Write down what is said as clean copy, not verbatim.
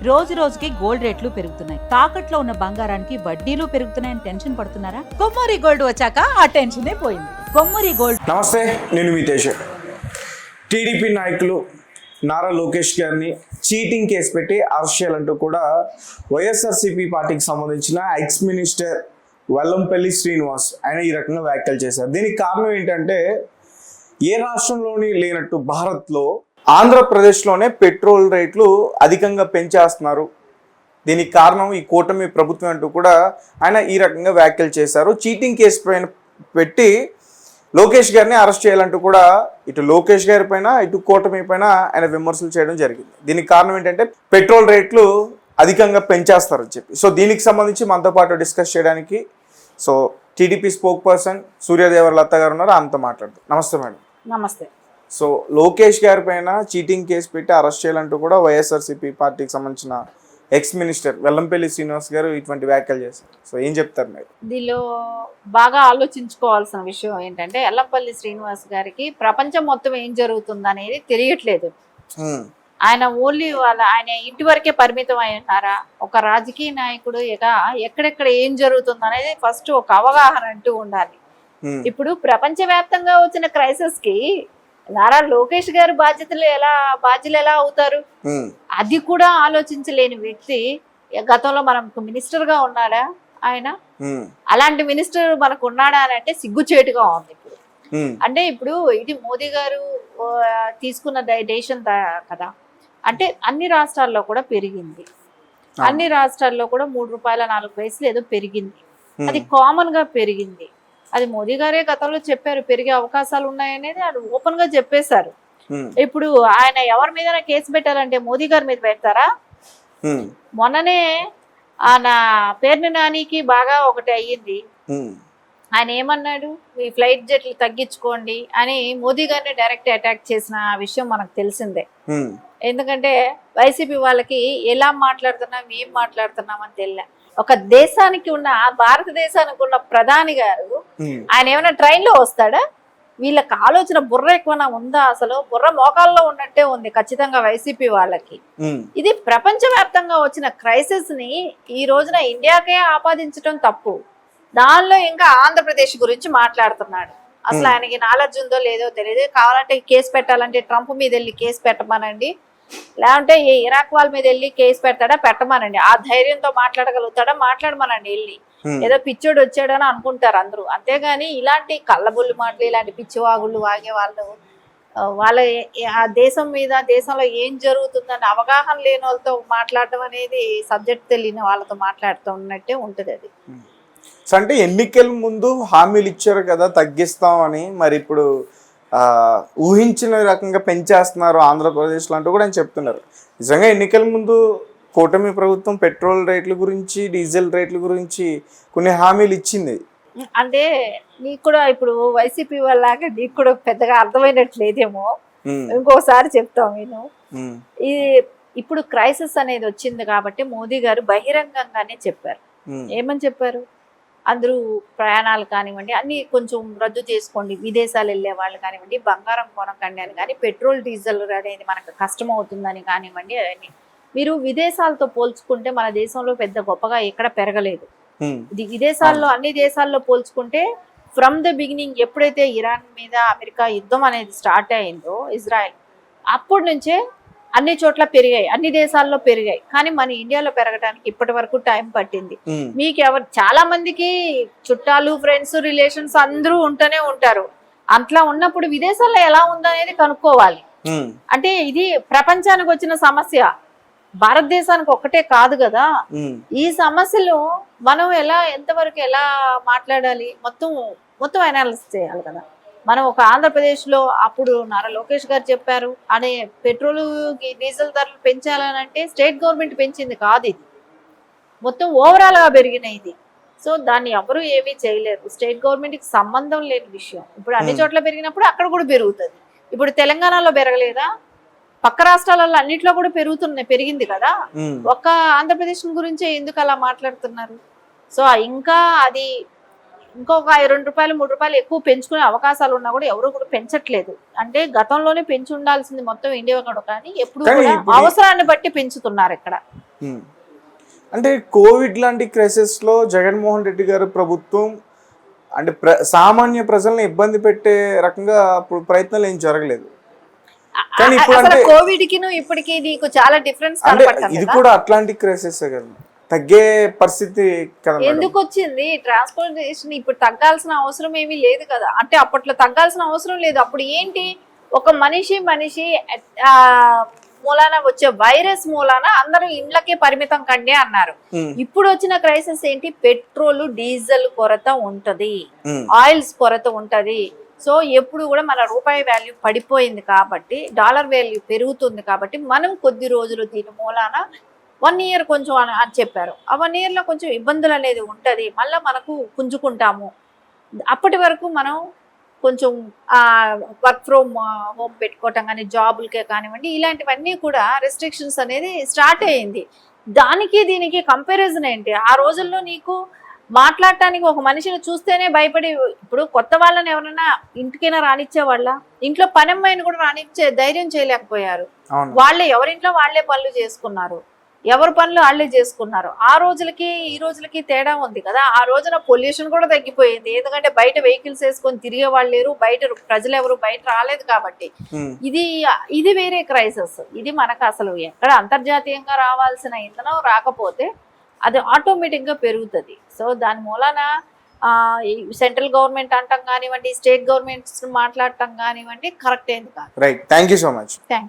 రోజు రోజుకి గోల్డ్ రేట్లు పెరుగుతున్నాయి. తాకట్లో ఉన్న బంగారానికి వడ్డీలు పెరుగుతున్నాయని టెన్షన్ పడుతున్నారా? కొమ్మూరి గోల్డ్ వచ్చాక ఆ టెన్షనే పోయింది. కొమ్మూరి గోల్డ్. నమస్తే, నేను మితేష్. టీడీపీ నాయకులు నారా లోకేష్ గారిని చీటింగ్ కేసు పెట్టి అరెస్ట్ చేయాలంటూ కూడా వైఎస్ఆర్సీపీ పార్టీకి సంబంధించిన ఎక్స్ మినిస్టర్ వెల్లంపల్లి శ్రీనివాస్ ఆయన ఈ రకంగా వ్యాఖ్యలు చేశారు. దీనికి కారణం ఏంటంటే, ఏ రాష్ట్రంలోని లేనట్టు భారత్లో ఆంధ్రప్రదేశ్లోనే పెట్రోల్ రేట్లు అధికంగా పెంచేస్తున్నారు. దీనికి కారణం ఈ కూటమి ప్రభుత్వం అంటూ కూడా ఆయన ఈ రకంగా వ్యాఖ్యలు చేశారు. చీటింగ్ కేసు పైన పెట్టి లోకేష్ గారిని అరెస్ట్ చేయాలంటూ కూడా ఇటు లోకేష్ గారి పైన ఇటు కూటమి పైన ఆయన విమర్శలు చేయడం జరిగింది. దీనికి కారణం ఏంటంటే, పెట్రోల్ రేట్లు అధికంగా పెంచేస్తారని చెప్పి. సో దీనికి సంబంధించి మనతో పాటు డిస్కస్ చేయడానికి టీడీపీ స్పోక్ పర్సన్ సూర్యదేవర లత గారు ఉన్నారు. ఆమెతో మాట్లాడుతారు. నమస్తే మేడం. నమస్తే. సో లోకేష్ గారి పైన చీటింగ్ కేసు పెట్టి అరెస్ట్ చేయాలంటూ కూడా వైఎస్ఆర్సీపీ పార్టీకి సంబంధించిన ఎక్స్ మినిస్టర్ వెల్లంపల్లి శ్రీనివాస్ గారు ఇటువంటి వ్యాఖ్యలు చేశారు. సో ఏం చెప్తారు మీరు? దీనిలో బాగా ఆలోచించుకోవాల్సిన విషయం ఏంటంటే, వెల్లంపల్లి శ్రీనివాస్ గారికి ప్రపంచం మొత్తం ఏం జరుగుతుంది అనేది తెలియట్లేదు. ఆయన ఓన్లీ ఆయన ఇంటి వరకే పరిమితం అయి ఉన్నారా? ఒక రాజకీయ నాయకుడు ఎక్కడెక్కడ ఏం జరుగుతుంది అనేది ఫస్ట్ ఒక అవగాహన అంటూ ఉండాలి. ఇప్పుడు ప్రపంచవ్యాప్తంగా వచ్చిన క్రైసిస్ కి నారా లోకేష్ గారు బాధ్యులు ఎలా అవుతారు? అది కూడా ఆలోచించలేని వ్యక్తి గతంలో మనకు మినిస్టర్ గా ఉన్నాడా ఆయన? అలాంటి మినిస్టర్ మనకు ఉన్నాడా అని అంటే సిగ్గుచేటుగా ఉంది ఇప్పుడు. అంటే ఇప్పుడు ఇది మోదీ గారు తీసుకున్న డెసిషన్ కదా. అంటే అన్ని రాష్ట్రాల్లో కూడా పెరిగింది. అన్ని రాష్ట్రాల్లో కూడా 3 రూపాయల 4 పైసలు ఏదో పెరిగింది. అది కామన్ గా పెరిగింది. అది మోదీ గారే గతంలో చెప్పారు, పెరిగే అవకాశాలు ఉన్నాయనేది ఆయన ఓపెన్ గా చెప్పేశారు. ఇప్పుడు ఆయన ఎవరి మీద కేసు పెట్టాలంటే మోదీ గారి మీద పెడతారా? మొన్ననే ఆయన పేర్ని నానికి బాగా ఒకటి అయ్యింది. ఆయన ఏమన్నాడు, ఈ ఫ్లైట్ జెట్లు తగ్గించుకోండి అని మోదీ గారిని డైరెక్ట్ అటాక్ చేసిన విషయం మనకు తెలిసిందే. ఎందుకంటే వైసీపీ వాళ్ళకి ఎలా మాట్లాడుతున్నాం ఏం మాట్లాడుతున్నాం అని తెలియదు. ఒక దేశానికి ఉన్న భారతదేశానికి ఉన్న ప్రధాని గారు ఆయన ఏమైనా ట్రైన్ లో వస్తాడా? వీళ్ళకి ఆలోచన బుర్ర ఎక్కువ ఉందా? అసలు బుర్ర మోకాల్లో ఉన్నట్టే ఉంది ఖచ్చితంగా వైసీపీ వాళ్ళకి. ఇది ప్రపంచవ్యాప్తంగా వచ్చిన క్రైసిస్ ని ఈ రోజున ఇండియాకే ఆపాదించడం తప్పు. దానిలో ఇంకా ఆంధ్రప్రదేశ్ గురించి మాట్లాడుతున్నాడు. అసలు ఆయనకి నాలెడ్జ్ ఉందో లేదో తెలియదు. కావాలంటే కేసు పెట్టాలంటే ట్రంప్ మీద వెళ్ళి కేసు పెట్టమనండి, లేదంటే ఇరాక్ వాళ్ళ మీద వెళ్ళి కేసు పెట్టమనండి. ఆ ధైర్యంతో మాట్లాడగలుగుతాడా? మాట్లాడమనండి వెళ్ళి. ఏదో పిచ్చోడు వచ్చాడని అనుకుంటారు అందరూ. అంతేగాని ఇలాంటి కళ్ళబుల్లి మాటలు, ఇలాంటి పిచ్చివాగుళ్ళు వాగే వాళ్ళ ఆ దేశం మీద, దేశంలో ఏం జరుగుతుందని అవగాహన లేని వాళ్ళతో మాట్లాడటం అనేది సబ్జెక్ట్ తెలియని వాళ్ళతో మాట్లాడుతూ ఉన్నట్టే ఉంటుంది అది. అంటే ఎన్నికల ముందు హామీలు ఇచ్చారు కదా తగ్గిస్తామని, మరి ఇప్పుడు ఊహించిన రకంగా పెంచేస్తున్నారు ఆంధ్రప్రదేశ్లో అంటూ కూడా ఆయన చెప్తున్నారు. నిజంగా ఎన్నికల ముందు కూటమి ప్రభుత్వం పెట్రోల్ రేట్ల గురించి, డీజిల్ రేట్ల గురించి కొన్ని హామీలు ఇచ్చింది. అంటే నీకు కూడా ఇప్పుడు వైసీపీ వాళ్ళగా నీకు కూడా పెద్దగా అర్థమైనట్లేదేమో, ఇంకోసారి చెప్తాం నేను. ఇప్పుడు క్రైసిస్ అనేది వచ్చింది కాబట్టి మోదీ గారు బహిరంగంగానే చెప్పారు. ఏమని చెప్పారు? అందరూ ప్రయాణాలు కానివ్వండి అన్ని కొంచెం రద్దు చేసుకోండి, విదేశాలు వెళ్ళే వాళ్ళు కానివ్వండి బంగారం కొనకండి అని కానీ, పెట్రోల్ డీజిల్ అనేది మనకు కష్టం అవుతుందని కానివ్వండి, అవన్నీ మీరు విదేశాలతో పోల్చుకుంటే మన దేశంలో పెద్ద గొప్పగా ఎక్కడ పెరగలేదు. ఇది విదేశాల్లో అన్ని దేశాల్లో పోల్చుకుంటే ఫ్రమ్ ద బిగినింగ్ ఎప్పుడైతే ఇరాన్ మీద అమెరికా యుద్ధం అనేది స్టార్ట్ అయిందో, ఇజ్రాయెల్, అప్పటి నుంచే అన్ని చోట్ల పెరిగాయి, అన్ని దేశాల్లో పెరిగాయి. కానీ మన ఇండియాలో పెరగడానికి ఇప్పటి వరకు టైం పట్టింది. మీకు చాలా మందికి చుట్టాలు, ఫ్రెండ్స్, రిలేషన్స్ అందరూ ఉంటూనే ఉంటారు. అట్లా ఉన్నప్పుడు విదేశాల్లో ఎలా ఉందనేది కనుక్కోవాలి. అంటే ఇది ప్రపంచానికి వచ్చిన సమస్య, భారతదేశానికి ఒక్కటే కాదు కదా. ఈ సమస్యలు మనం ఎంతవరకు ఎలా మాట్లాడాలి, మొత్తం అనాలిసిస్ చేయాలి కదా. మనం ఒక ఆంధ్రప్రదేశ్ లో అప్పుడు నారా లోకేష్ గారు చెప్పారు అనే పెట్రోల్ డీజిల్ ధరలు పెంచాలని అంటే స్టేట్ గవర్నమెంట్ పెంచింది కాదు, ఇది మొత్తం ఓవరాల్ గా పెరిగినాయి ఇది. సో దాన్ని ఎవరు ఏమీ చేయలేరు, స్టేట్ గవర్నమెంట్ కి సంబంధం లేని విషయం. ఇప్పుడు అన్ని చోట్ల పెరిగినప్పుడు అక్కడ కూడా పెరుగుతుంది. ఇప్పుడు తెలంగాణలో పెరగలేదా? పక్క రాష్ట్రాలలో అన్నిట్లో కూడా పెరిగింది కదా. ఒక్క ఆంధ్రప్రదేశ్ గురించే ఎందుకు అలా మాట్లాడుతున్నారు? సో ఇంకా అది ఇంకొక 2 రూపాయలు 3 రూపాయలు ఎక్కువ పెంచుకునే అవకాశాలు ఉన్నా కూడా ఎవరు కూడా పెంచట్లేదు. అంటే గతంలోనే పెంచి ఉండాల్సింది మొత్తం ఇండియా కూడా, కానీ ఎప్పుడు అవసరాన్ని బట్టి పెంచుతున్నారు ఇక్కడ. అంటే కోవిడ్ లాంటి క్రైసిస్లో జగన్మోహన్ రెడ్డి గారి ప్రభుత్వం అంటే సామాన్య ప్రజల్ని ఇబ్బంది పెట్టే రకంగా ఇప్పుడు ప్రయత్నాలు ఏం జరగలేదు. కానీ ఇప్పుడు అంటే కోవిడ్ కి ఇప్పటికి నీకు చాలా డిఫరెన్స్ అంటే ఇది కూడా అట్లాంటి క్రైసిస్ కదా, తగ్గే పరిస్థితి కదా. ఎందుకు వచ్చింది ట్రాన్స్పోర్టేషన్ ఇప్పుడు తగ్గాల్సిన అవసరం ఏమీ లేదు కదా. అంటే అప్పట్లో తగ్గాల్సిన అవసరం లేదు. అప్పుడు ఏంటి, ఒక మనిషి మూలాన వచ్చే వైరస్ మూలాన అందరూ ఇండ్లకే పరిమితం కండి అన్నారు. ఇప్పుడు వచ్చిన క్రైసిస్ ఏంటి, పెట్రోల్ డీజిల్ కొరత ఉంటది, ఆయిల్స్ కొరత ఉంటది. సో ఎప్పుడు కూడా మన రూపాయి వాల్యూ పడిపోయింది కాబట్టి, డాలర్ వాల్యూ పెరుగుతుంది కాబట్టి మనం కొద్ది రోజులు దీని మూలాన 1 year కొంచెం అని చెప్పారు. ఆ 1 year లో కొంచెం ఇబ్బందులు అనేది ఉంటుంది. మళ్ళీ మనకు పుంజుకుంటాము. అప్పటి వరకు మనం కొంచెం వర్క్ ఫ్రమ్ హోమ్ పెట్టుకోవటం కానీ, జాబులకే కానివ్వండి, ఇలాంటివన్నీ కూడా రెస్ట్రిక్షన్స్ అనేది స్టార్ట్ అయ్యింది. దానికి దీనికి కంపారిజన్ ఏంటి, ఆ రోజుల్లో నీకు మాట్లాడటానికి ఒక మనిషిని చూస్తేనే భయపడి, ఇప్పుడు కొత్త వాళ్ళని ఎవరైనా ఇంటికైనా రానిచ్చే వాళ్ళ, ఇంట్లో పనమ్మాయిని కూడా రానిచ్చే ధైర్యం చేయలేకపోయారు. వాళ్ళే ఎవరింట్లో వాళ్ళే పనులు చేసుకున్నారు, ఎవరి పనులు వాళ్ళే చేసుకున్నారు. ఆ రోజులకి ఈ రోజులకి తేడా ఉంది కదా. ఆ రోజున పొల్యూషన్ కూడా తగ్గిపోయింది, ఎందుకంటే బయట వెహికల్స్ వేసుకొని తిరిగే వాళ్ళు లేరు, బయట ప్రజలు ఎవరు బయట రాలేదు కాబట్టి. ఇది వేరే క్రైసిస్. ఇది మనకు అసలు ఎక్కడ అంతర్జాతీయంగా రావాల్సిన ఇంధనం రాకపోతే అది ఆటోమేటిక్ గా పెరుగుతుంది. సో దాని మూలన సెంట్రల్ గవర్నమెంట్ అంటాం కానివ్వండి, స్టేట్ గవర్నమెంట్స్ మాట్లాడటం కానివ్వండి, కరెక్ట్ ఏంది కాదు. Right, thank you so much. Thank you.